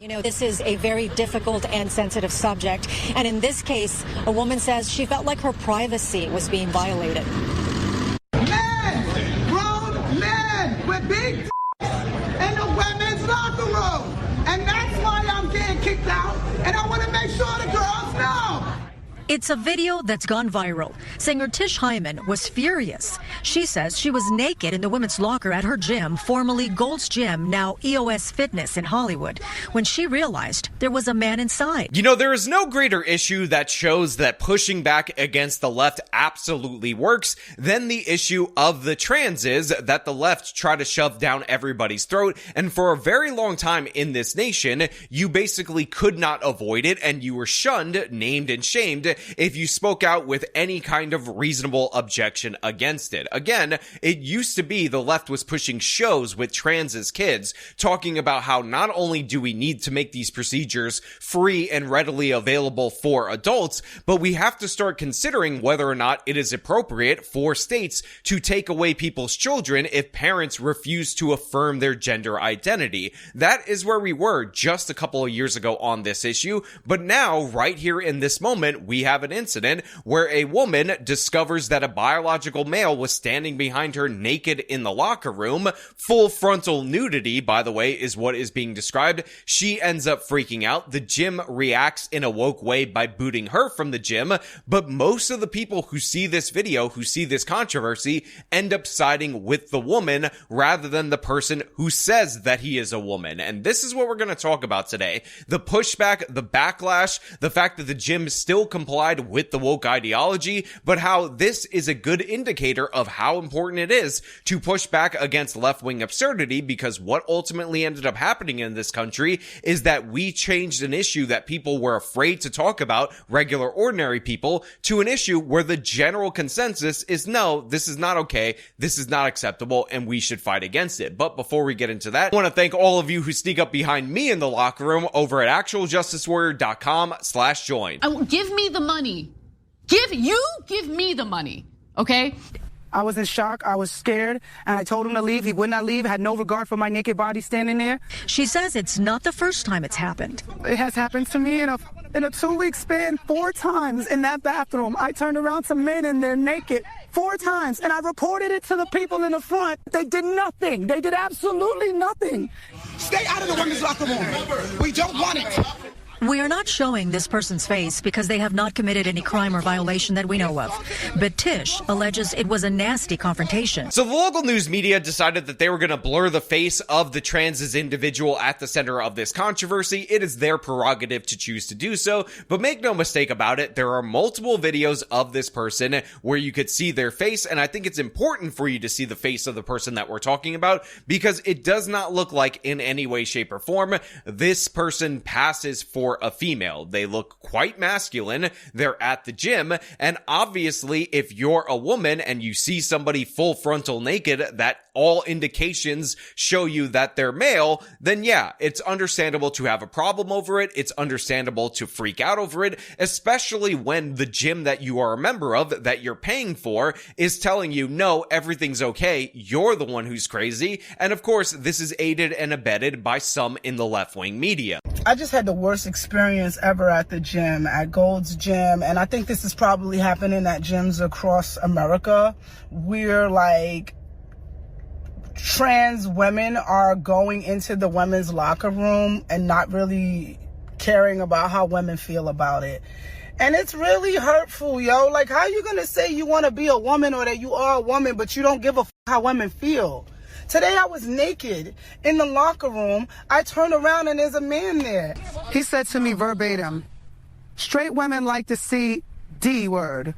You know, this is a very difficult and sensitive subject. And in this case, a woman says she felt like her privacy was being violated. Men, grown men with big in the women's locker room. And that's why I'm getting kicked out. And I want to make sure the girls know. It's a video that's gone viral. Singer Tish Hyman was furious. She says she was naked in the women's locker at her gym, formerly Gold's Gym, now EOS Fitness in Hollywood, when she realized there was a man inside. You know, there is no greater issue that shows that pushing back against the left absolutely works than the issue of the transes that the left try to shove down everybody's throat. And for a very long time in this nation, you basically could not avoid it, and you were shunned, named, and shamed if you spoke out with any kind of reasonable objection against it. Again, it used to be the left was pushing shows with trans as kids, talking about how not only do we need to make these procedures free and readily available for adults, but we have to start considering whether or not it is appropriate for states to take away people's children if parents refuse to affirm their gender identity. That is where we were just a couple of years ago on this issue, but now, right here in this moment, we have an incident where a woman discovers that a biological male was standing behind her naked in the locker room. Full frontal nudity, by the way, is what is being described. She ends up freaking out. The gym reacts in a woke way by booting her from the gym, but most of the people who see this video, who see this controversy, end up siding with the woman rather than the person who says that he is a woman. And this is what we're going to talk about today. The pushback, the backlash, the fact that the gym still complied with the woke ideology, but how this is a good indicator of how important it is to push back against left-wing absurdity, because what ultimately ended up happening in this country is that we changed an issue that people were afraid to talk about, regular ordinary people, to an issue where the general consensus is no, this is not okay, this is not acceptable, and we should fight against it. But before we get into that, I want to thank all of you who sneak up behind me in the locker room over at actualjusticewarrior.com/join. Give me the money. Give me the money, okay? I was in shock. I was scared, and I told him to leave. He would not leave. Had no regard for my naked body standing there. She says it's not the first time it's happened. It has happened to me in a 2-week span 4 times in that bathroom. I turned around to men and they're naked 4 times, and I reported it to the people in the front. They did nothing. They did absolutely nothing. Stay out of the women's locker room. We don't want it. We are not showing this person's face because they have not committed any crime or violation that we know of. But Tish alleges it was a nasty confrontation. So the local news media decided that they were going to blur the face of the trans individual at the center of this controversy. It is their prerogative to choose to do so, but make no mistake about it, there are multiple videos of this person where you could see their face, and I think it's important for you to see the face of the person that we're talking about, because it does not look like in any way, shape, or form this person passes for a female. They look quite masculine. They're at the gym, and obviously if you're a woman and you see somebody full frontal naked, that all indications show you that they're male, then yeah, it's understandable to have a problem over it. It's understandable to freak out over it, especially when the gym that you are a member of, that you're paying for, is telling you, no, everything's okay. You're the one who's crazy. And of course, this is aided and abetted by some in the left-wing media. I just had the worst experience ever at the gym, at Gold's Gym, and I think this is probably happening at gyms across America. We're like, trans women are going into the women's locker room and not really caring about how women feel about it. And it's really hurtful, yo. Like, how you gonna say you want to be a woman or that you are a woman, but you don't give a f how women feel? Today I was naked in the locker room. I turned around and there's a man there. He said to me verbatim, straight women like to see D word.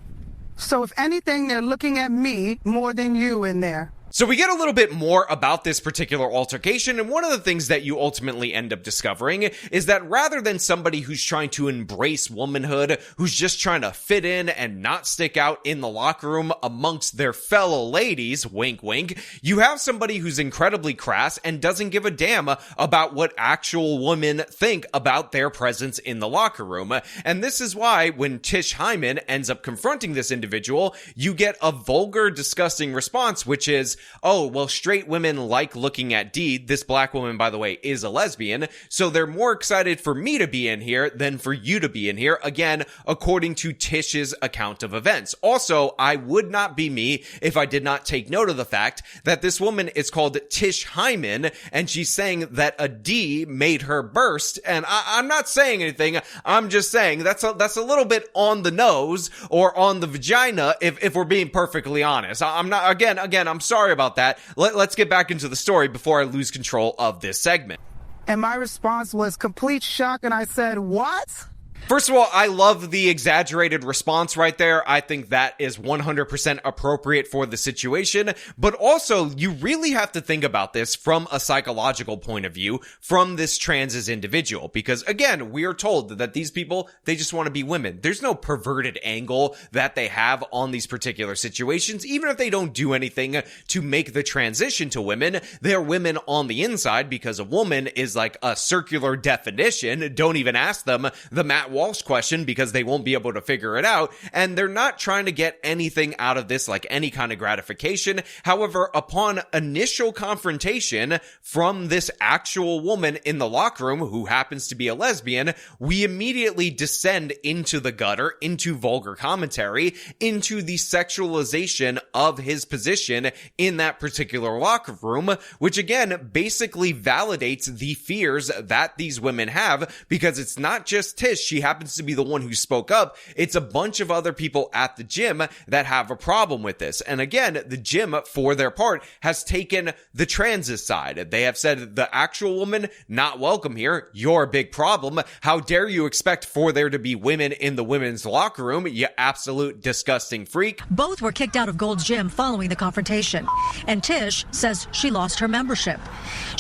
So if anything, they're looking at me more than you in there. So we get a little bit more about this particular altercation, and one of the things that you ultimately end up discovering is that rather than somebody who's trying to embrace womanhood, who's just trying to fit in and not stick out in the locker room amongst their fellow ladies, wink wink, you have somebody who's incredibly crass and doesn't give a damn about what actual women think about their presence in the locker room. And this is why when Tish Hyman ends up confronting this individual, you get a vulgar, disgusting response, which is, oh, well, straight women like looking at D. This black woman, by the way, is a lesbian, so they're more excited for me to be in here than for you to be in here. Again, according to Tish's account of events. Also, I would not be me if I did not take note of the fact that this woman is called Tish Hyman, and she's saying that a D made her burst, and I'm not saying anything, I'm just saying that's a little bit on the nose, or on the vagina, if we're being perfectly honest. I'm not, again, I'm sorry about that. Let's get back into the story before I lose control of this segment. And my response was complete shock, and I said, what? First of all, I love the exaggerated response right there. I think that is 100% appropriate for the situation. But also, you really have to think about this from a psychological point of view, from this trans's individual. Because again, we are told that these people, they just want to be women. There's no perverted angle that they have on these particular situations. Even if they don't do anything to make the transition to women, they're women on the inside, because a woman is like a circular definition. Don't even ask them the Matt Walsh question, because they won't be able to figure it out, and they're not trying to get anything out of this, like any kind of gratification. However, upon initial confrontation from this actual woman in the locker room, who happens to be a lesbian, we immediately descend into the gutter, into vulgar commentary, into the sexualization of his position in that particular locker room, which again basically validates the fears that these women have, because it's not just Tish. She happens to be the one who spoke up. It's a bunch of other people at the gym that have a problem with this. And again, the gym, for their part, has taken the trans's side. They have said, the actual woman, not welcome here. You're a big problem. How dare you expect for there to be women in the women's locker room, you absolute disgusting freak. Both were kicked out of Gold's Gym following the confrontation. And Tish says she lost her membership.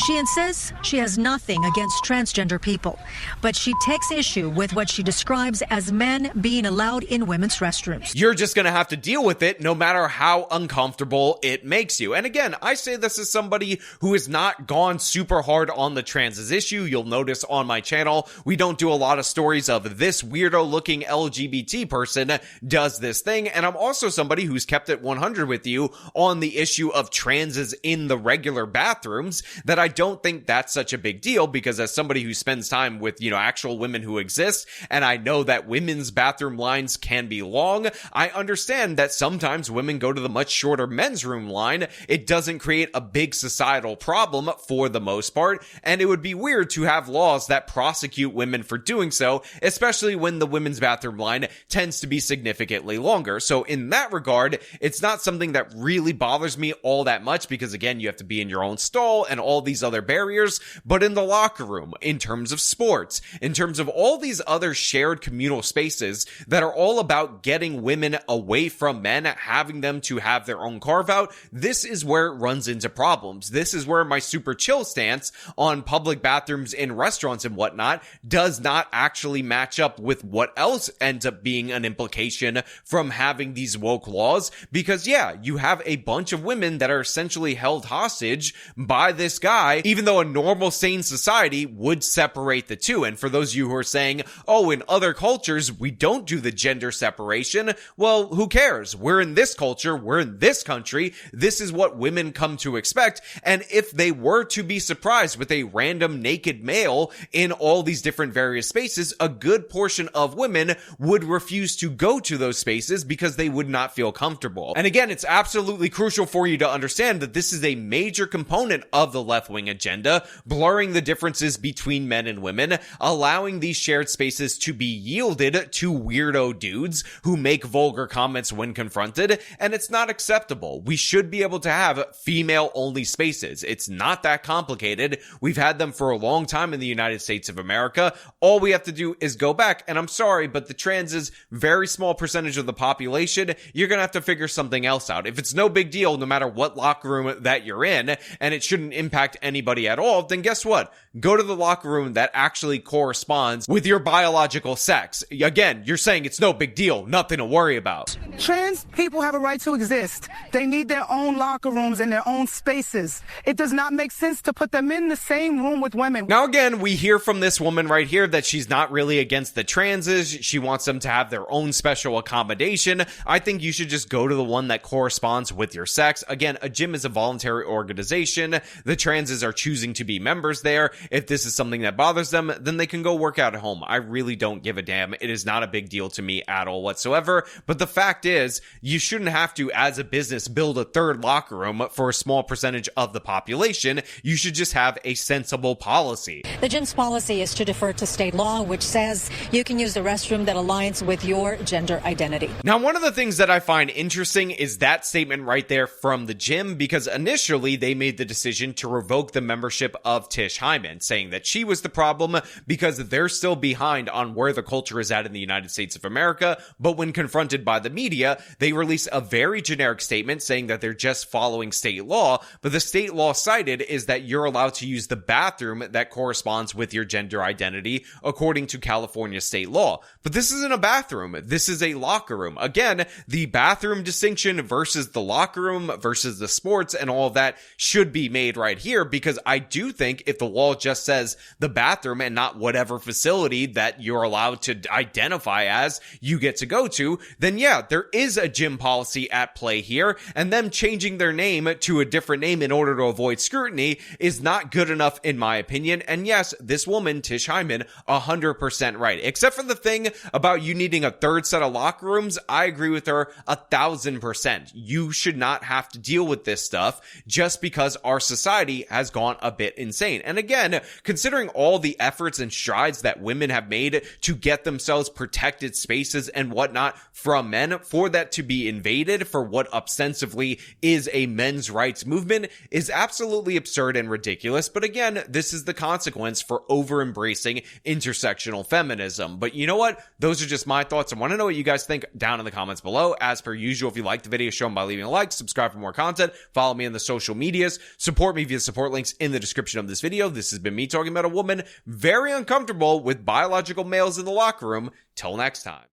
She insists she has nothing against transgender people, but she takes issue with what she describes as men being allowed in women's restrooms. You're just going to have to deal with it no matter how uncomfortable it makes you. And again, I say this as somebody who has not gone super hard on the transes issue. You'll notice on my channel, we don't do a lot of stories of this weirdo looking LGBT person does this thing. And I'm also somebody who's kept it 100 with you on the issue of transes in the regular bathrooms, that I don't think that's such a big deal, because as somebody who spends time with, actual women who exist, and I know that women's bathroom lines can be long, I understand that sometimes women go to the much shorter men's room line. It doesn't create a big societal problem for the most part, and it would be weird to have laws that prosecute women for doing so, especially when the women's bathroom line tends to be significantly longer. So in that regard, it's not something that really bothers me all that much, because again, you have to be in your own stall and all these other barriers. But in the locker room, in terms of sports, in terms of all these other shared communal spaces that are all about getting women away from men, having them to have their own carve out, this is where it runs into problems. This is where my super chill stance on public bathrooms in restaurants and whatnot does not actually match up with what else ends up being an implication from having these woke laws. Because yeah, you have a bunch of women that are essentially held hostage by this guy, even though a normal sane society would separate the two. And for those of you who are saying, oh, in other cultures, we don't do the gender separation, well, who cares? We're in this culture, we're in this country, this is what women come to expect. And if they were to be surprised with a random naked male in all these different various spaces, a good portion of women would refuse to go to those spaces because they would not feel comfortable. And again, it's absolutely crucial for you to understand that this is a major component of the left-wing agenda, blurring the differences between men and women, allowing these shared spaces to be yielded to weirdo dudes who make vulgar comments when confronted, and it's not acceptable. We should be able to have female-only spaces. It's not that complicated. We've had them for a long time in the United States of America. All we have to do is go back, and I'm sorry, but the trans is very small percentage of the population. You're gonna have to figure something else out. If it's no big deal, no matter what locker room that you're in, and it shouldn't impact anybody at all, then guess what? Go to the locker room that actually corresponds with your biological biological sex. Again, you're saying it's no big deal, nothing to worry about. Trans people have a right to exist. They need their own locker rooms and their own spaces. It does not make sense to put them in the same room with women. Now again, we hear from this woman right here that she's not really against the transes. She wants them to have their own special accommodation. I think you should just go to the one that corresponds with your sex. Again, a gym is a voluntary organization. The transes are choosing to be members there. If this is something that bothers them, then they can go work out at home. I really don't give a damn. It is not a big deal to me at all whatsoever. But the fact is, you shouldn't have to, as a business, build a third locker room for a small percentage of the population. You should just have a sensible policy. The gym's policy is to defer to state law, which says you can use the restroom that aligns with your gender identity. Now, one of the things that I find interesting is that statement right there from the gym, because initially they made the decision to revoke the membership of Tish Hyman, saying that she was the problem because they're still behind on where the culture is at in the United States of America. But when confronted by the media, they release a very generic statement saying that they're just following state law. But the state law cited is that you're allowed to use the bathroom that corresponds with your gender identity according to California state law. But this isn't a bathroom. This is a locker room. Again, the bathroom distinction versus the locker room versus the sports and all of that should be made right here, because I do think if the law just says the bathroom and not whatever facility that you're allowed to identify as you get to go to, then yeah, there is a gym policy at play here, and them changing their name to a different name in order to avoid scrutiny is not good enough in my opinion. And yes, this woman, Tish Hyman, 100% right. Except for the thing about you needing a third set of locker rooms, I agree with her 1,000%. You should not have to deal with this stuff just because our society has gone a bit insane. And again, considering all the efforts and strides that women have made to get themselves protected spaces and whatnot from men, for that to be invaded for what ostensibly is a men's rights movement is absolutely absurd and ridiculous. But again, this is the consequence for over embracing intersectional feminism. But you know what? Those are just my thoughts. I want to know what you guys think down in the comments below. As per usual, if you liked the video, show them by leaving a like, subscribe for more content, follow me on the social medias, support me via support links in the description of this video. This has been me talking about a woman very uncomfortable with biological males in the locker room. Till next time.